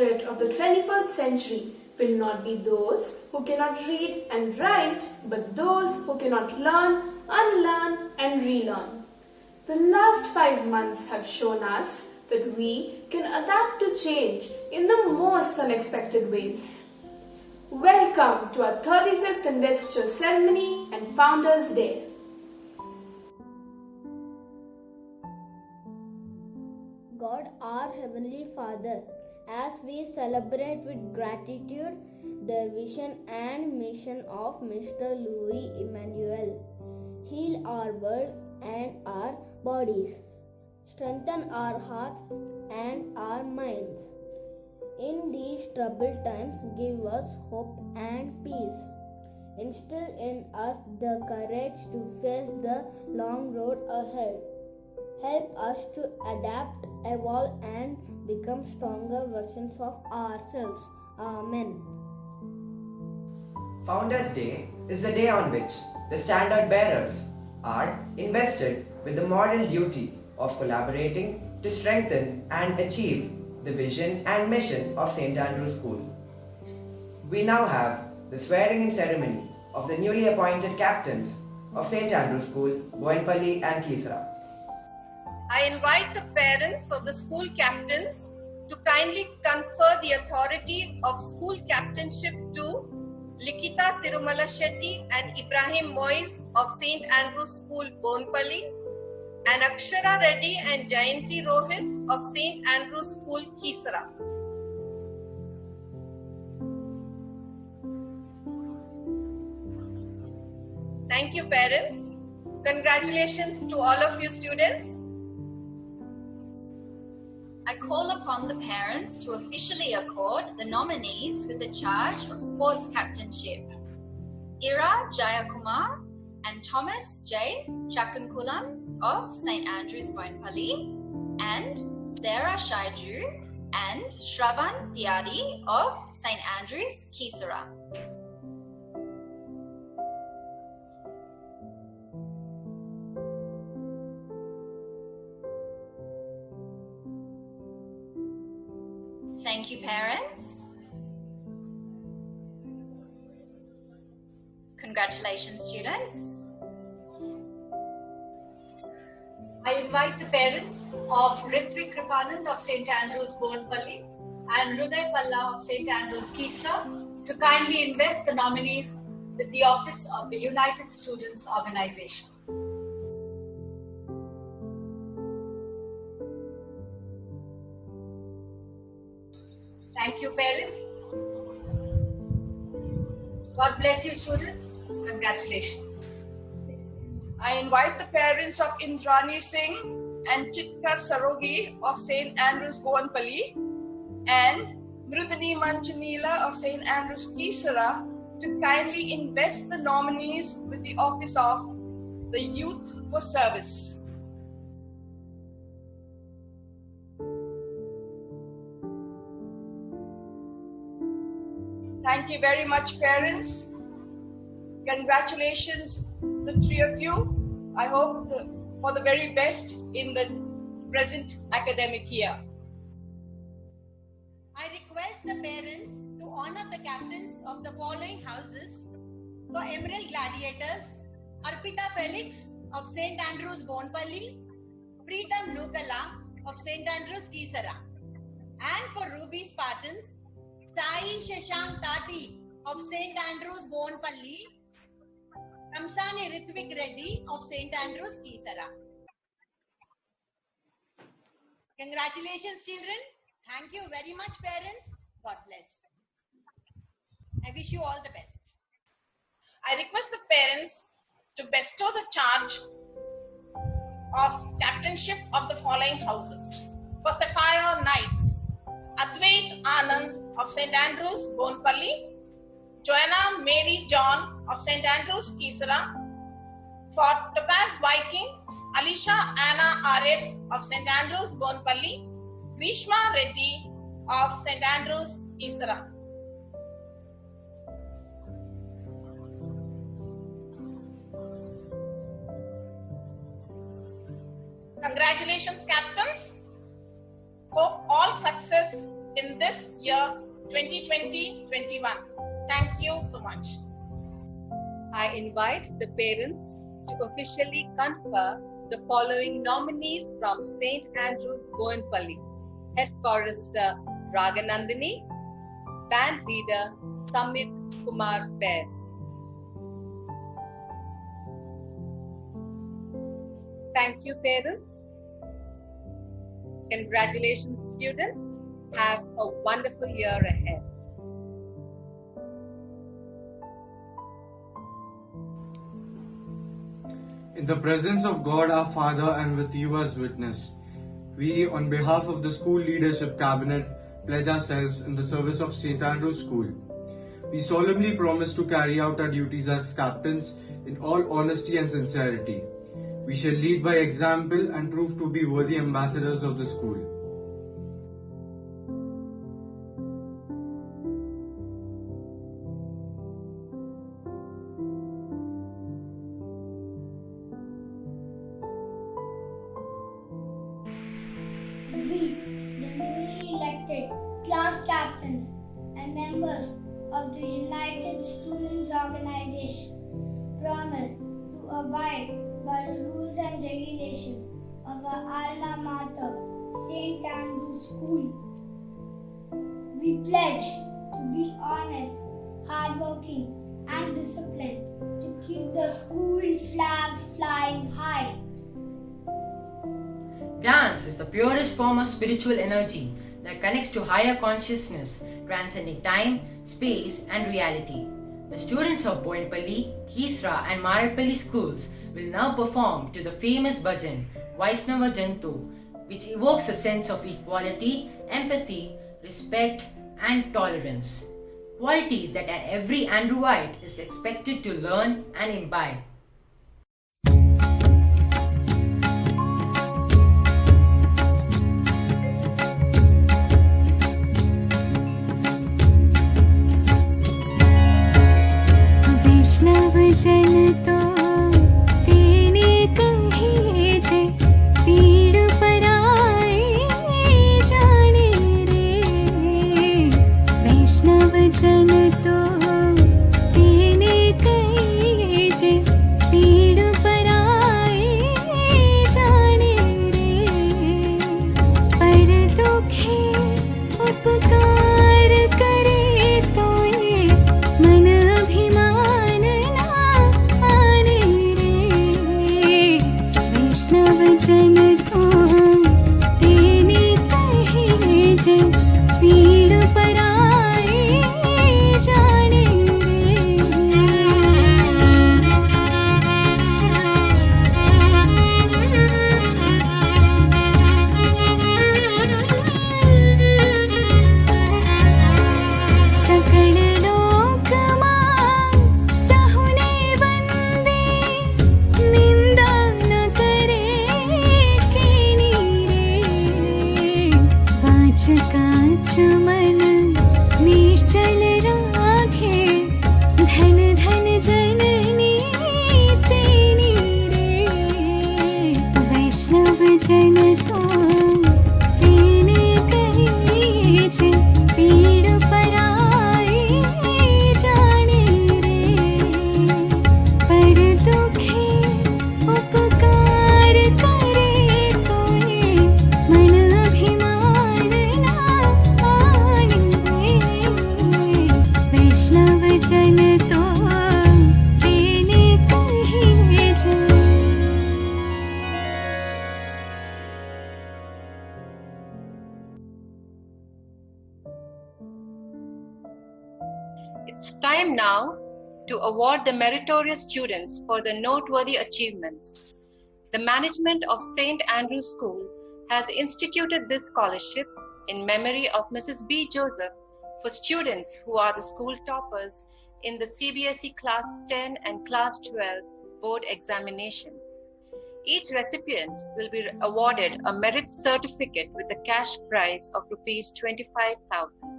electorate of the 21st century will not be those who cannot read and write, but those who cannot learn, unlearn and relearn. The last 5 months have shown us that we can adapt to change in the most unexpected ways. Welcome to our 35th Investor Ceremony and Founders Day. God, our Heavenly Father, as we celebrate with gratitude the vision and mission of Mr. Louis Emmanuel, heal our world and our bodies, strengthen our hearts and our minds. In these troubled times, give us hope and peace. Instill in us the courage to face the long road ahead. Help us to adapt, evolve, and become stronger versions of ourselves. Amen. Founders Day is the day on which the standard bearers are invested with the moral duty of collaborating to strengthen and achieve the vision and mission of St. Andrew's School. We now have the swearing-in ceremony of the newly appointed captains of St. Andrew's School, Boinpalli and Kisra. I invite the parents of the school captains to kindly confer the authority of school captainship to Likita Tirumala Shetty and Ibrahim Moise of St. Andrew's School, Boinpalli, and Akshara Reddy and Jayanti Rohit of St. Andrew's School, Kisra. Thank you, parents. Congratulations to all of you students. I call upon the parents to officially accord the nominees with the charge of sports captainship. Ira Jayakumar and Thomas J. Chakankulam of St. Andrew's Boinpalli, and Sarah Shaiju and Shravan Tiadi of St. Andrew's Kisara. Thank you, parents. Congratulations, students. I invite the parents of Ritvik Kripanand of St. Andrew's Boinpalli and Hruday Palla of St. Andrew's Kisra to kindly invest the nominees with the office of the United Students Organization. Thank you, parents. God bless you, students. Congratulations. I invite the parents of Indrani Singh and Chitkar Sarogi of St. Andrew's Boinpalli and Mrudani Manchanila of St. Andrew's Kisara to kindly invest the nominees with the office of the Youth for Service. Thank you very much, parents. Congratulations, the three of you. I hope for the very best in the present academic year. I request the parents to honor the captains of the following houses. For Emerald Gladiators, Arpita Felix of St. Andrew's Boinpalli, Preetham Nukala of St. Andrew's Kisara. And for Ruby Spartans, Sai Shashank Tati of St. Andrew's Boinpalli, Kamsani Ritvik Reddy of St. Andrew's Kisara. Congratulations, children. Thank you very much, parents. God bless. I wish you all the best. I request the parents to bestow the charge of captainship of the following houses. For Sapphire Knights, Advait Anand of St. Andrew's Boinpalli, Joanna Mary John of St. Andrew's Kisara. For Topaz Viking, Alisha Anna Arif of St. Andrew's Boinpalli, Grishma Reddy of St. Andrew's Kisara. Congratulations, captains. Hope all success in this year 2020-21. Thank you so much. I invite the parents to officially confer the following nominees from St. Andrews Boinpalli: Head Chorister Raganandini, Band Leader Samit Kumar Bair. Thank you, parents. Congratulations, students. Have a wonderful year ahead. In the presence of God our Father and with you as witness, we, on behalf of the School Leadership Cabinet, pledge ourselves in the service of St. Andrews School. We solemnly promise to carry out our duties as captains in all honesty and sincerity. We shall lead by example and prove to be worthy ambassadors of the school. We, the newly elected class captains and members of the United Students Organization, promise to abide by the rules and regulations of our alma mater, St. Andrews School. We pledge to be honest, hardworking, and disciplined, to keep the school flag flying high. Dance is the purest form of spiritual energy that connects to higher consciousness, transcending time, space, and reality. The students of Boinpalli, Kisra, and Maradpalli schools will now perform to the famous bhajan Vaishnava Jantu, which evokes a sense of equality, empathy, respect, and tolerance. Qualities that every Andrewite is expected to learn and imbibe. जन तो तेने कहे जे पीड़ पराए जाने रे। वैष्णव जन तो तेने कहे जे पीड़ पराए जाने रे। पर दुखे उपकार करे तो ये मन अभिमान जन को तेने कहे जे पीड़ पराए जाने सकल लोक मां सहुने वंदे निंदा न करे कांच मन निश्चल राखे धन धन जननी तेनी रे। वैष्णव जन तो तेने कहे जे पीड़ पराए जाने रे। पर दुखे उपकार करे तो ये मन अभिमान वैष्णव जन तो तेने कहे जे। It's time now to award the meritorious students for their noteworthy achievements. The management of St. Andrews School has instituted this scholarship in memory of Mrs. B. Joseph for students who are the school toppers in the CBSE Class 10 and Class 12 board examination. Each recipient will be awarded a merit certificate with a cash prize of Rs 25,000.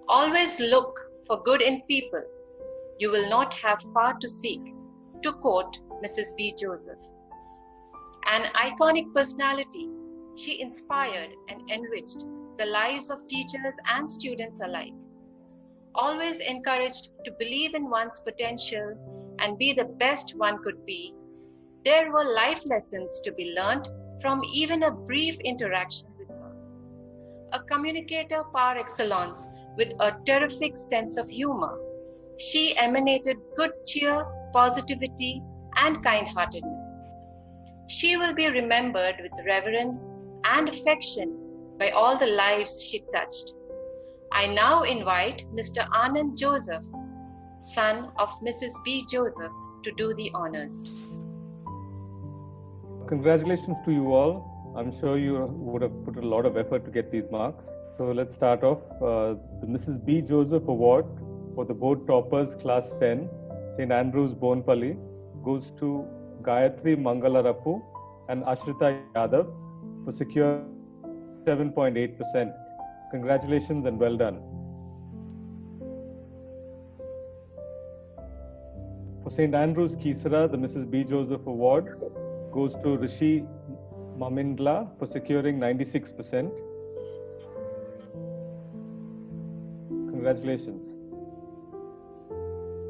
Always look for good in people. You will not have far to seek, to quote Mrs. B. Joseph. An iconic personality, she inspired and enriched the lives of teachers and students alike. Always encouraged to believe in one's potential and be the best one could be, there were life lessons to be learned from even a brief interaction with her. A communicator par excellence with a terrific sense of humor, she emanated good cheer, positivity, and kind-heartedness. She will be remembered with reverence and affection by all the lives she touched. I now invite Mr. Anand Joseph, son of Mrs. B. Joseph, to do the honors. Congratulations to you all. I'm sure you would have put a lot of effort to get these marks. So let's start off. The Mrs. B. Joseph Award for the board toppers class 10, St. Andrews, Bonpalli, goes to Gayatri Mangalarapu and Ashrita Yadav for secure 7.8%. Congratulations and well done. For St. Andrews, Kisara, the Mrs. B. Joseph Award goes to Rishi Mamindla for securing 96%. Congratulations.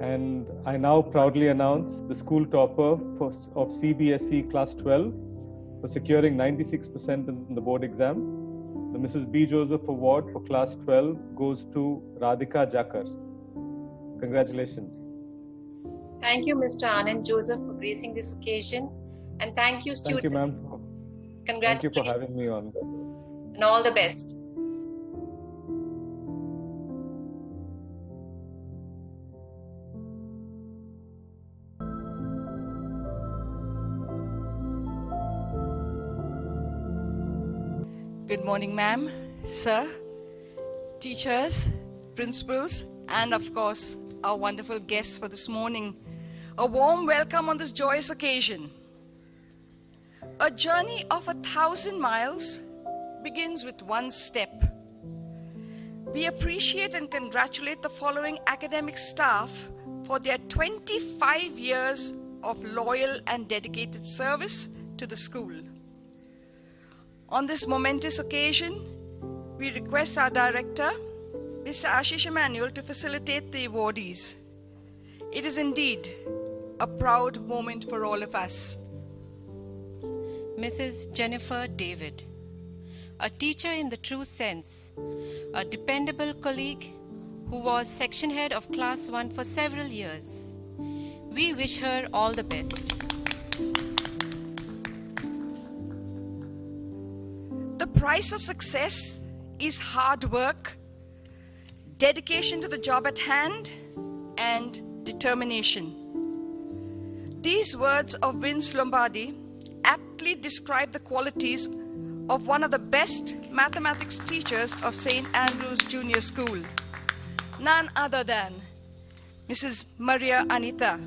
And I now proudly announce the school topper of CBSE Class 12 for securing 96% in the board exam. The Mrs. B. Joseph Award for Class 12 goes to Radhika Jakar. Congratulations. Thank you, Mr. Anand Joseph, for gracing this occasion. And thank you, students. Thank you, ma'am. Thank you for having me on. And all the best. Good morning, ma'am, sir, teachers, principals, and of course, our wonderful guests for this morning. A warm welcome on this joyous occasion. A journey of 1,000 miles begins with one step. We appreciate and congratulate the following academic staff for their 25 years of loyal and dedicated service to the school. On this momentous occasion, we request our director, Mr. Ashish Emmanuel, to facilitate the awardees. It is indeed a proud moment for all of us. Mrs. Jennifer David, a teacher in the true sense, a dependable colleague who was section head of Class 1 for several years. We wish her all the best. The price of success is hard work, dedication to the job at hand, and determination. These words of Vince Lombardi aptly describe the qualities of one of the best mathematics teachers of St. Andrews Junior School, none other than Mrs. Maria Anita.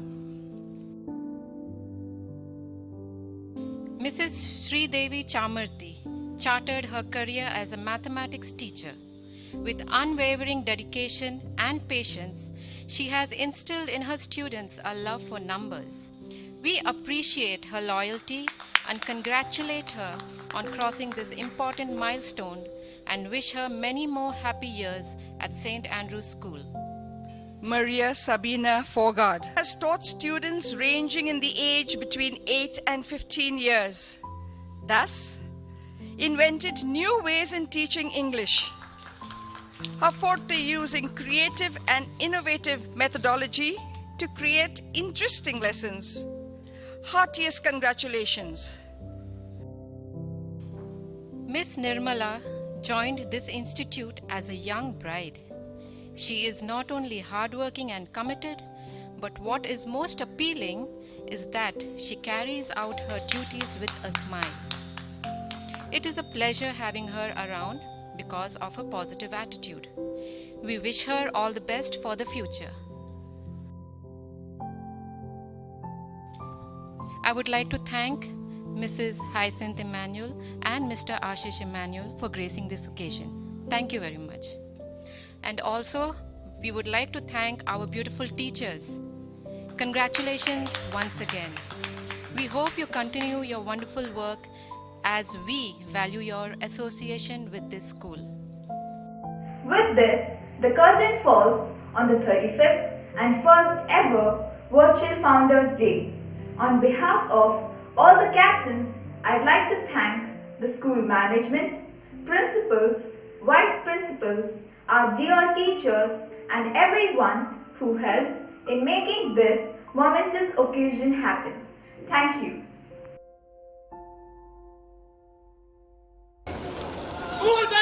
Mrs. Sri Devi Chamarthi chartered her career as a mathematics teacher. With unwavering dedication and patience, she has instilled in her students a love for numbers. We appreciate her loyalty and congratulate her on crossing this important milestone and wish her many more happy years at St. Andrews School. Maria Sabina Fogard has taught students ranging in the age between 8 and 15 years. Thus, invented new ways in teaching English. Her forte using creative and innovative methodology to create interesting lessons. Heartiest congratulations. Miss Nirmala joined this institute as a young bride. She is not only hardworking and committed, but what is most appealing is that she carries out her duties with a smile. It is a pleasure having her around because of her positive attitude. We wish her all the best for the future. I would like to thank Mrs. Hyacinth Emmanuel and Mr. Ashish Emmanuel for gracing this occasion. Thank you very much. And also, we would like to thank our beautiful teachers. Congratulations once again. We hope you continue your wonderful work as we value your association with this school. With this, the curtain falls on the 35th and first ever Virtual Founders Day. On behalf of all the captains, I'd like to thank the school management, principals, vice principals, our dear teachers, and everyone who helped in making this momentous occasion happen. Thank you. School